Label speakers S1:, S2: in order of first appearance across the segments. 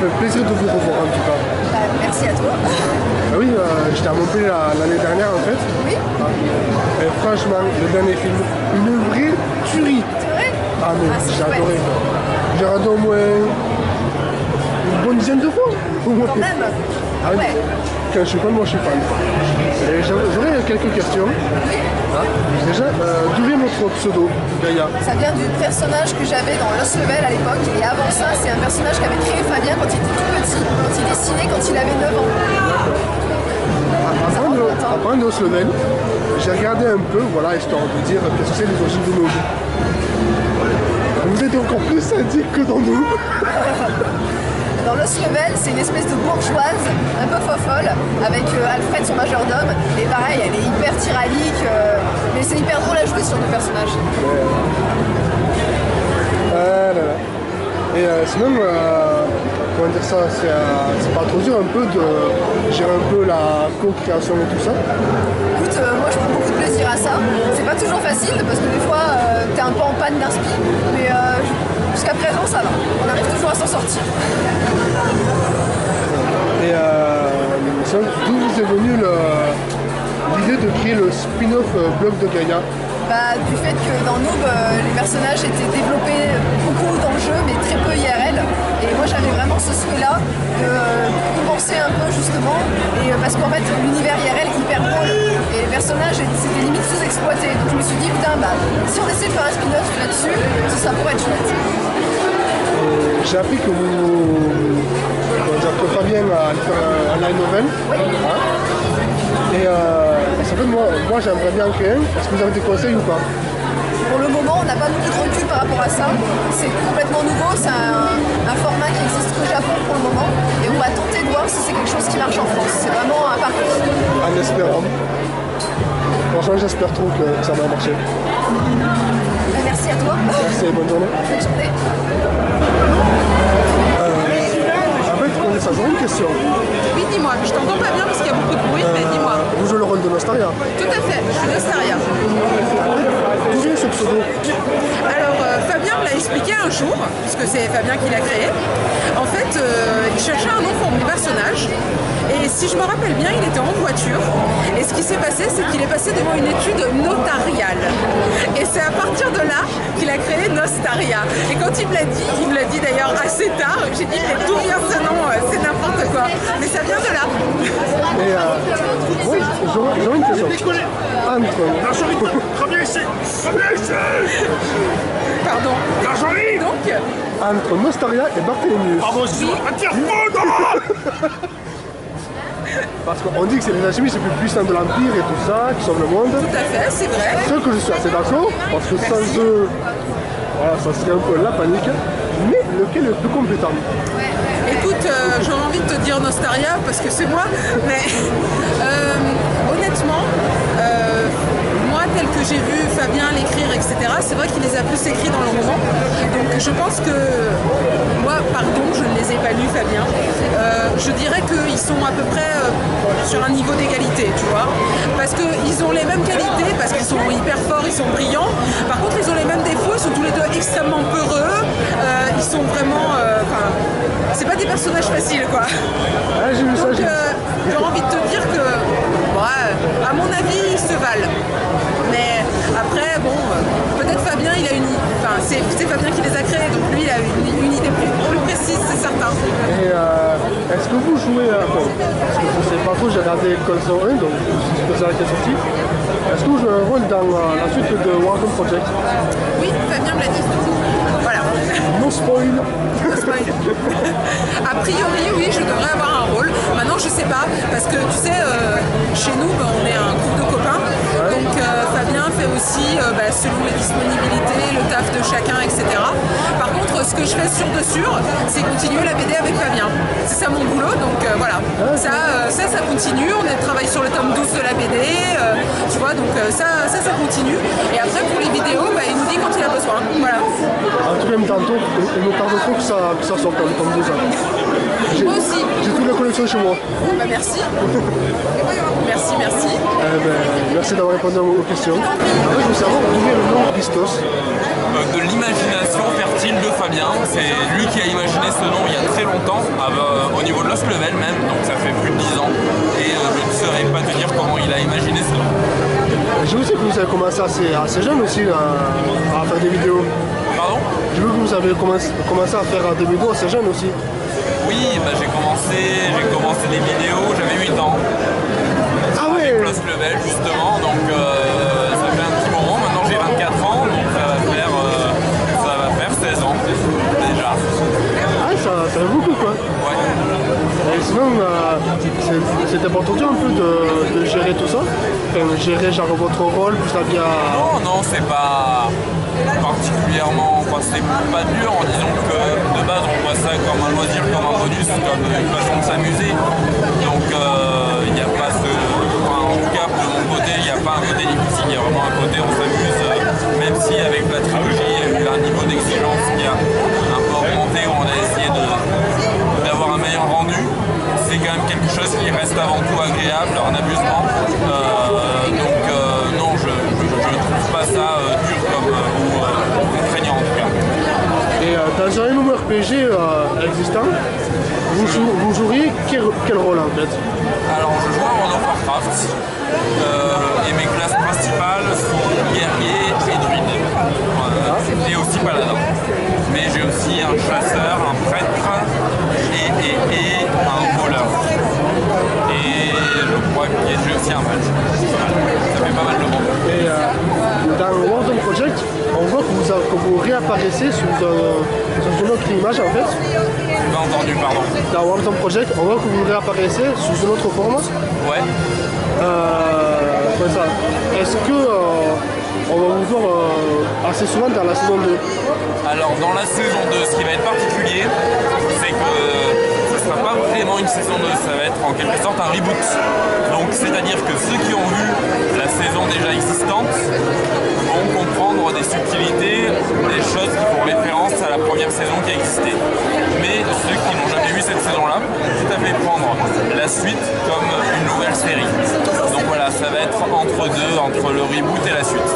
S1: fait plaisir de vous revoir en tout cas.
S2: Merci à toi.
S1: Ah oui, j'étais à Montpellier l'année dernière en fait.
S2: Oui.
S1: Et franchement, le dernier film, une vraie tuerie.
S2: C'est vrai?
S1: Ah mais j'ai adoré. J'ai regardé au moins une bonne dizaine de fois.
S2: Quand même.
S1: Ah oui.
S2: Ouais.
S1: Quand je suis fan, moi je suis fan. Et j'aurais quelques questions.
S2: Oui.
S1: Déjà, d'où vient votre pseudo, Gaïa?
S2: Ça vient du personnage que j'avais dans Lost Level à l'époque. Et avant ça, c'est un personnage qu'avait créé Fabien quand il était tout petit, quand il dessinait quand il avait 9 ans.
S1: Après de Lost Level, j'ai regardé un peu, voilà, histoire de dire qu'est-ce que c'est les origines de nos vies. Vous êtes encore plus sadique que dans nous.
S2: Dans Lost Level, c'est une espèce de bourgeoise un peu fofolle avec Alfred, son majordome. Et pareil, elle est hyper tyrannique, mais c'est hyper drôle à jouer sur le personnage.
S1: Et sinon, comment dire ça, c'est pas trop dur un peu de gérer un peu la co-création et tout ça?
S2: Écoute, moi je prends beaucoup de plaisir à ça. C'est pas toujours facile parce que des fois t'es un peu en panne d'inspi, mais jusqu'à présent ça va. On arrive toujours à s'en sortir.
S1: Et d'où vous est venue l'idée de créer le spin-off blog de Gaïa?
S2: Du fait que dans Noob, les personnages étaient développés beaucoup dans le jeu, mais très peu IRL. Et moi j'avais vraiment ce souhait-là de compenser un peu justement, et parce qu'en fait l'univers IRL est hyper drôle et les personnages c'était limite sous-exploités. Donc je me suis dit putain si on essaie de faire un spin-off là-dessus, ça pourrait être chouette.
S1: J'ai appris que que Fabien a fait un light novel.
S2: Oui.
S1: Hein? Et ça fait moi j'aimerais bien en créer un. Est-ce que vous avez des conseils ou pas?
S2: Pour le moment, on n'a pas beaucoup de recul par rapport à ça. C'est complètement nouveau, c'est un format qui existe qu'au Japon pour le moment. Et on va tenter de voir si c'est quelque chose qui marche en France. C'est vraiment un parcours.
S1: En espérant. Franchement, j'espère trop que ça va marcher.
S2: Merci à toi.
S1: Merci, bonne journée.
S2: Bonne journée.
S1: Ça, j'aurais une question.
S3: Oui, dis-moi, je t'entends pas bien parce qu'il y a beaucoup de bruit, mais dis-moi.
S1: Vous jouez le rôle de Nostaria?
S3: Tout à fait, je suis Nostaria.
S1: D'où vient ce pseudo?
S3: Alors, Fabien me l'a expliqué un jour, puisque c'est Fabien qui l'a créé. En fait, il cherchait un nom pour mon personnage. Et si je me rappelle bien, il était en voiture. Et ce qui s'est passé, c'est qu'il est passé devant une étude notariale. Et c'est à partir de là qu'il a créé Nostaria. Et quand il me l'a dit d'ailleurs assez tard, j'ai dit mais d'où vient ce nom? C'est n'importe quoi. Mais ça vient de là.
S1: Et oui, j'aurais une question.
S3: Pardon. Donc,
S1: entre Nostaria et Barthélemy. Parce qu'on dit que c'est les alchimistes les plus puissants de l'Empire et tout ça, qui sauvent le monde.
S3: Tout à fait, c'est vrai.
S1: Ce que je suis assez d'accord, parce que sans eux, voilà, ça serait un peu la panique. Mais lequel est le plus compétent?
S3: Écoute, j'ai envie de te dire Nostaria parce que c'est moi, mais honnêtement, moi tel que j'ai vu Fabien l'écrire, etc., c'est vrai qu'il les a plus écrits dans le roman. Donc je pense que moi, pardon, je ne les ai pas lus, Fabien. Je dirais qu'ils sont à peu près sur un niveau d'égalité, tu vois. Parce qu'ils ont les mêmes qualités, parce qu'ils sont hyper forts, ils sont brillants. Par contre, ils ont les mêmes défauts, ils sont tous les deux extrêmement peureux. Ils sont vraiment... c'est pas des personnages faciles, quoi.
S1: Ah, j'ai vu ça,
S3: Donc, j'ai envie de te dire que, à mon avis, ils se valent. Mais après, bon, peut-être Fabien, il a une... Enfin, c'est Fabien qui les a créés, donc lui, il a une idée plus précise, c'est certain.
S1: Et est-ce que vous jouez à... Bon, parce que je sais pas trop, j'ai regardé Console 1, donc je suis posé la question aussi. Est-ce que vous jouez un rôle dans la suite de Warcraft Project?
S3: Oui, Fabien me l'a dit. Voilà.
S1: No spoil.
S3: A priori, oui, je devrais avoir un rôle. Maintenant, je sais pas, parce que tu sais, chez nous, on est un groupe de copains. Donc, Fabien fait aussi, selon les disponibilités, le taf de chacun, etc. Par contre, ce que je fais sur de sûr, c'est continuer la BD avec Fabien. C'est ça mon boulot, donc voilà. Ça continue. On travaille sur le tome 12 de la BD, tu vois, donc ça continue. Et après, pour les vidéos, il nous dit quand il a besoin. Voilà.
S1: En tout cas, il me tarde trop que ça sorte dans le tome 12.
S3: Moi aussi.
S1: J'ai toute la collection chez moi.
S3: Merci. Merci.
S1: Merci d'avoir répondu aux questions. Après, je veux savoir d'où vient le nom Christos.
S4: De l'imagination fertile de Fabien. Fabien, c'est lui qui a imaginé ce nom il y a très longtemps, au niveau de Lost Level même, donc ça fait plus de 10 ans. Et je ne saurais pas te dire comment il a imaginé ce nom.
S1: J'ai aussi que vous avez commencé assez jeune aussi à faire des vidéos.
S4: Pardon?
S1: J'ai vu que vous avez commencé à faire des vidéos assez jeune aussi.
S4: Oui, bah j'ai commencé les vidéos, j'avais 8 ans.
S1: Ah ouais.
S4: Avec Lost Level justement, donc ça fait un petit moment. Maintenant j'ai 24 ans, donc ça va faire 16 ans déjà.
S1: Ah, ça fait beaucoup quoi.
S4: Ouais.
S1: Et sinon, c'était pas tendu un peu de gérer tout ça? Enfin, gérer genre votre rôle, plus la vie à...
S4: Non, c'est pas particulièrement, c'est pas dur, en disant que de base on voit ça comme un loisir, comme un bonus, comme une façon de s'amuser. Donc il n'y a pas en tout cas de mon côté, il n'y a pas un côté difficile, il y a vraiment un côté on s'amuse, même si avec la trilogie il y a eu un niveau d'exigence qui a un peu augmenté, où on a essayé d'avoir un meilleur rendu. C'est quand même quelque chose qui reste avant tout agréable, un amusement. Donc non, je ne trouve pas ça dur ou contraignant en tout cas.
S1: Et dans un MMORPG existant, vous joueriez quel rôle en fait?
S4: Alors je joue à World of Warcraft et mes classes principales sont guerrier et druide. Et aussi paladin. Mais j'ai aussi un chasseur, un prêtre et un voleur. Et je crois que j'ai aussi un mage. Ça fait pas mal de monde.
S1: Et dans Warzone Project, on voit que vous réapparaissez sous une autre image en fait.
S4: J'ai pas entendu, pardon.
S1: Dans Warzone Project, on voit que vous réapparaissez sous une autre forme.
S4: Ouais.
S1: Ouais, ça. Est-ce que on va vous voir assez souvent dans la saison 2?
S4: Alors dans la saison 2, ce qui va être particulier, c'est que ce ne sera pas vraiment une saison 2, ça va être en quelque sorte un reboot. Donc c'est-à-dire que ceux qui ont vu la saison déjà existante vont comprendre des subtilités, des choses qui font référence à la première saison qui a existé. Mais ceux qui n'ont jamais vu cette saison-là vont tout à fait prendre la suite comme une nouvelle série. Donc voilà, ça va être entre deux, entre le reboot et la suite.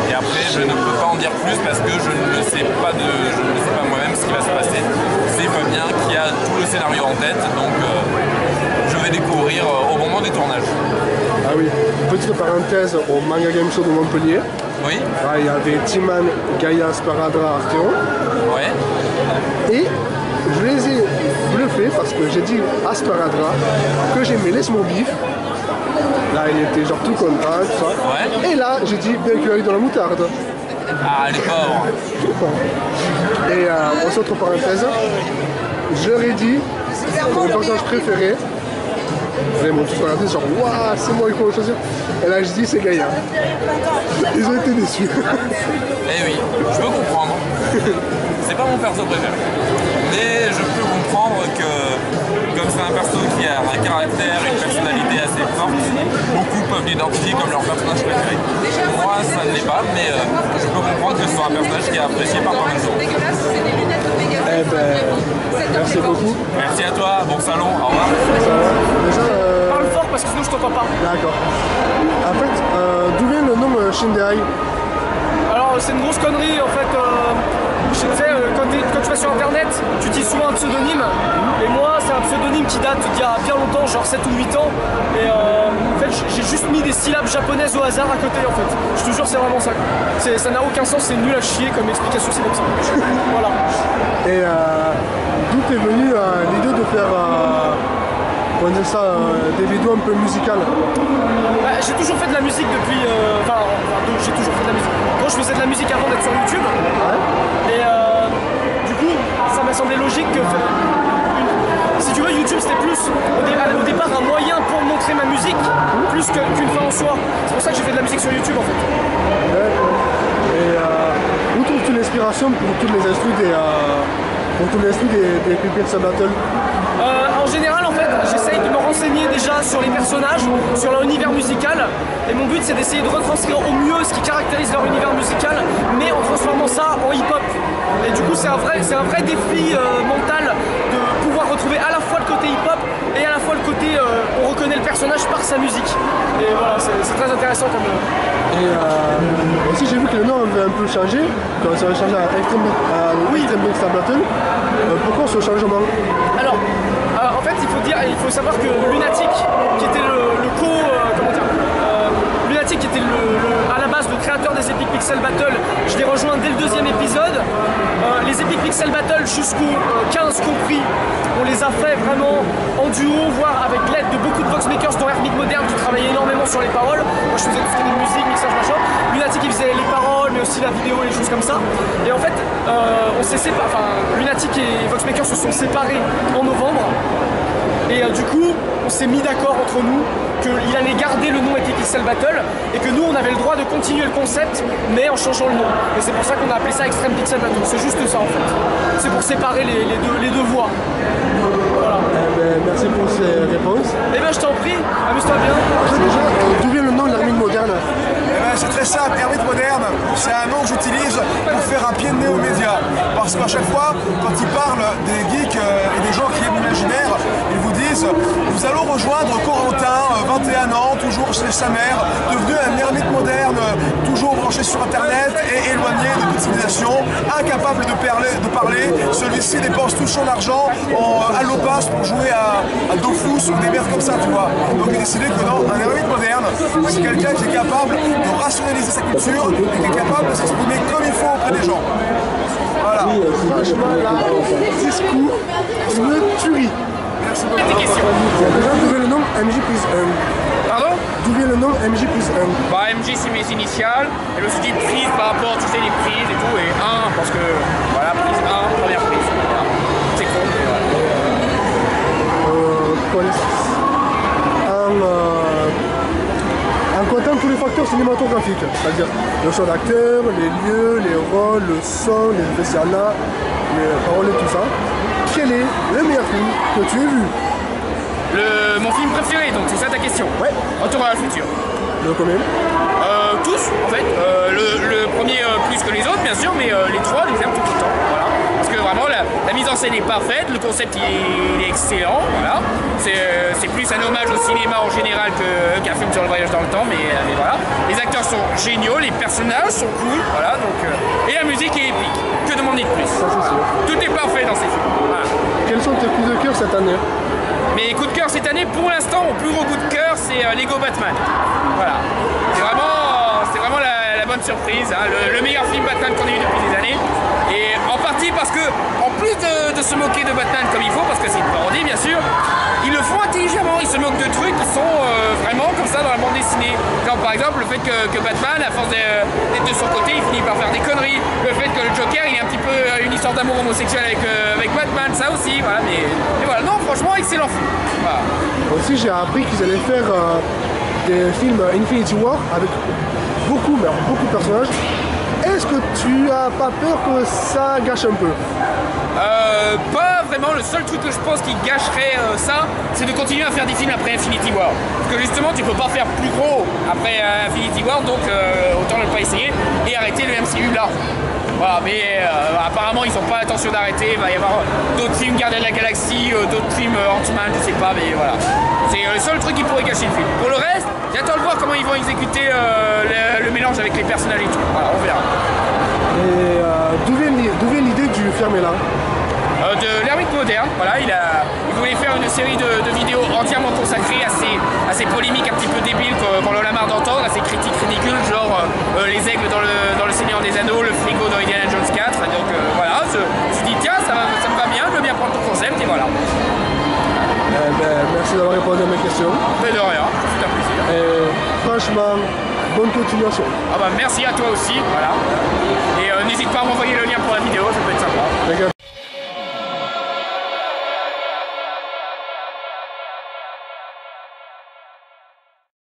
S4: Et après, je ne peux pas en dire plus parce que je ne sais pas moi-même ce qui va se passer. C'est Fabien qui a tout le scénario en tête, donc je vais découvrir au moment des tournages.
S1: Ah oui, petite parenthèse au Manga Game Show de Montpellier.
S4: Oui.
S1: Ah, il y avait Timan, Gaia, Sparadra, Arteon.
S4: Ouais.
S1: Et je les ai bluffés parce que j'ai dit à Sparadra que j'aimais les small beef. Là, il était genre tout content, tout ça.
S4: Ouais.
S1: Et là, j'ai dit bien qu'il y a eu de la moutarde.
S4: Ah, les pauvres.
S1: Et autre parenthèse, je leur ai dit que mon personnage préféré, ils m'ont tous regardé genre waouh, c'est moi qu'il faut choisir. Et là, je dis c'est Gaïa. Ils ont été déçus.
S4: Eh oui, je peux comprendre. C'est pas mon perso préféré. Mais je peux comprendre que, comme c'est un perso qui a un caractère, une personnalité assez forte, beaucoup peuvent l'identifier comme leur personnage préféré. Moi, ça ne l'est pas, mais je peux comprendre que ce soit un personnage qui est apprécié par pas mal de gens.
S1: Eh ben, merci beaucoup.
S4: Merci à toi, bon salon, au revoir.
S1: Déjà,
S5: Parle fort parce que sinon je t'entends pas.
S1: d'accord. En fait, d'où vient le nom Shindeai?
S5: Alors c'est une grosse connerie en fait. Tu sais, quand tu vas sur internet, tu utilises souvent un pseudonyme. Et moi, c'est un pseudonyme qui date d'il y a bien longtemps, genre 7 ou 8 ans. Et en fait, j'ai juste mis des syllabes japonaises au hasard à côté en fait. Je te jure, c'est vraiment ça. Ça n'a aucun sens, c'est nul à chier comme explication, c'est comme ça. Voilà.
S1: Et d'où est venue l'idée de faire comment dire ça, des vidéos un peu musicales?
S5: Bah, j'ai toujours fait de la musique depuis. J'ai toujours fait de la musique. Moi, je faisais de la musique avant d'être sur YouTube.
S1: Ouais.
S5: Et du coup, ça m'a semblé logique que. Si tu veux, YouTube c'était plus au départ un moyen pour montrer ma musique, plus qu'une fin en soi. C'est pour ça que j'ai fait de la musique sur YouTube en fait.
S1: D'accord. Et où trouves-tu l'inspiration pour tous les instrus des Creepy Battle?
S5: En général, en fait, j'essaye de me renseigner déjà sur les personnages, sur leur univers musical. Et mon but, c'est d'essayer de retranscrire au mieux ce qui caractérise leur univers musical, mais en transformant ça en hip-hop. Et du coup, c'est un vrai défi mental de pouvoir retrouver à la fois le côté hip-hop et à la fois le côté on reconnais le personnage par sa musique. Et voilà, c'est très intéressant comme...
S1: Et aussi j'ai vu que le nom avait un peu changé, quand ça avait changé à Extreme Gangsta Battle. Pourquoi ce changement?
S5: Alors, en fait, il faut savoir que Lunatic, qui était Lunatic qui était à la base le créateur des Epic Pixel Battle, je l'ai rejoint dès le 2e épisode. Les Epic Pixel Battle jusqu'au 15 compris, on les a fait vraiment en duo, voire avec l'aide de beaucoup de voxmakers dont Hermite Moderne qui travaillait énormément sur les paroles. Moi je faisais tout ce qui était musique, mixage, machin. Lunatic il faisait les paroles, mais aussi la vidéo, les choses comme ça. Et en fait, on s'est séparés, Lunatic et Voxmakers se sont séparés en novembre. Et du coup, on s'est mis d'accord entre nous qu'il allait garder le nom Epic Pixel Battle et que nous, on avait le droit de continuer le concept, mais en changeant le nom. Et c'est pour ça qu'on a appelé ça Extreme Pixel Battle. C'est juste ça, en fait. C'est pour séparer les deux voix. Voilà.
S1: Merci pour ces réponses.
S5: Eh ben, je t'en prie, amuse-toi bien.
S1: Déjà, d'où vient le nom de l'Hermite Moderne?
S6: C'est très simple, Hermite Moderne, c'est un nom que j'utilise pour faire un pied de nez aux médias. Parce qu'à chaque fois, quand ils parlent des geeks et des gens qui aiment l'imaginaire, ils vous disent nous allons rejoindre Corentin, 21 ans, toujours chez sa mère, devenu un ermite moderne, toujours branché sur internet et éloigné de toute civilisation, incapable de parler. Celui-ci dépense tout son argent à l'opasse pour jouer à Dofus ou des merdes comme ça, tu vois. Donc il a décidé que non, un ermite moderne, c'est quelqu'un qui est capable de rationaliser sa culture et qui est capable de s'exprimer comme il faut auprès des gens. Voilà.
S1: Franchement, là, discours, une tuerie.
S6: Merci beaucoup.
S1: Déjà, d'où vient le nom MJ+1?
S7: Pardon?
S1: D'où vient le nom MJ+1?
S7: Bah MJ c'est mes initiales, et je me suis dit prise par rapport, tu sais, les prises et tout, et 1 parce que, voilà, prise 1, première prise. Voilà. C'est con, mais voilà.
S1: En comptant tous les facteurs cinématographiques, c'est-à-dire le choix d'acteur, les lieux, les rôles, le son, les effets spéciaux, les paroles et tout ça, quel est le meilleur film que tu aies vu?
S7: Mon film préféré, donc c'est ça ta question?
S1: Ouais.
S7: Retour à la future.
S1: Le combien?
S7: Tous, en fait. Le premier plus que les autres, bien sûr, mais les trois, je les aime tout autant. Voilà. Parce que vraiment, la mise en scène est parfaite, le concept il est excellent. Voilà. C'est plus un hommage au cinéma en général qu'un film sur le voyage dans le temps, mais voilà. Les acteurs sont géniaux, les personnages sont cool, voilà. Donc, et la musique est épique. Que demander de plus?
S1: Ça, c'est sûr.
S7: Tout est parfait dans ces films. Voilà.
S1: Quels sont tes coups de cœur cette année?
S7: Mes coups de cœur cette année, pour l'instant, mon plus gros coup de cœur, c'est Lego Batman. Voilà. C'est vraiment la bonne surprise, hein. Le meilleur film Batman qu'on ait eu depuis des années. Et en partie parce que, en plus de se moquer de Batman comme il faut, parce que c'est une parodie bien sûr, ils le font intelligemment, ils se moquent de trucs qui sont vraiment comme ça dans la bande dessinée. Comme par exemple le fait que Batman, à force d'être de son côté, il finit par faire des conneries. Le fait que le Joker, il est un petit peu une histoire d'amour homosexuel avec Batman, ça aussi, voilà. Mais voilà, non, franchement, excellent film. Voilà.
S1: Aussi, j'ai appris qu'ils allaient faire des films Infinity War avec beaucoup de personnages. Est-ce que tu as pas peur que ça gâche un peu?
S7: Pas vraiment. Le seul truc que je pense qui gâcherait ça, c'est de continuer à faire des films après Infinity War. Parce que justement, tu peux pas faire plus gros après Infinity War, donc autant ne pas essayer et arrêter le MCU là. Voilà, mais apparemment ils n'ont pas l'intention d'arrêter. Il va y avoir d'autres films Gardiens de la Galaxie, d'autres films Ant-Man, je sais pas, mais voilà. C'est le seul truc qui pourrait gâcher le film. Pour le reste, j'attends de voir comment ils vont exécuter le mélange avec les personnages et tout. Voilà, on verra.
S1: Et d'où vient l'idée du Fermé-là?
S7: De l'Hermite Moderne, voilà, il voulait faire une série de vidéos entièrement consacrées à ces polémiques un petit peu débiles qu'on en a marre d'entendre, à ces critiques ridicules, genre les aigles dans le Seigneur des Anneaux, le frigo dans Indiana Jones 4, donc voilà, je me suis dit tiens, ça me va bien, je veux bien prendre ton concept, et voilà.
S1: Merci d'avoir répondu à mes questions.
S7: Mais de rien, c'est un plaisir.
S1: Et franchement, bonne continuation.
S7: Ah bah merci à toi aussi, voilà. Et n'hésite pas à m'envoyer le lien pour la vidéo,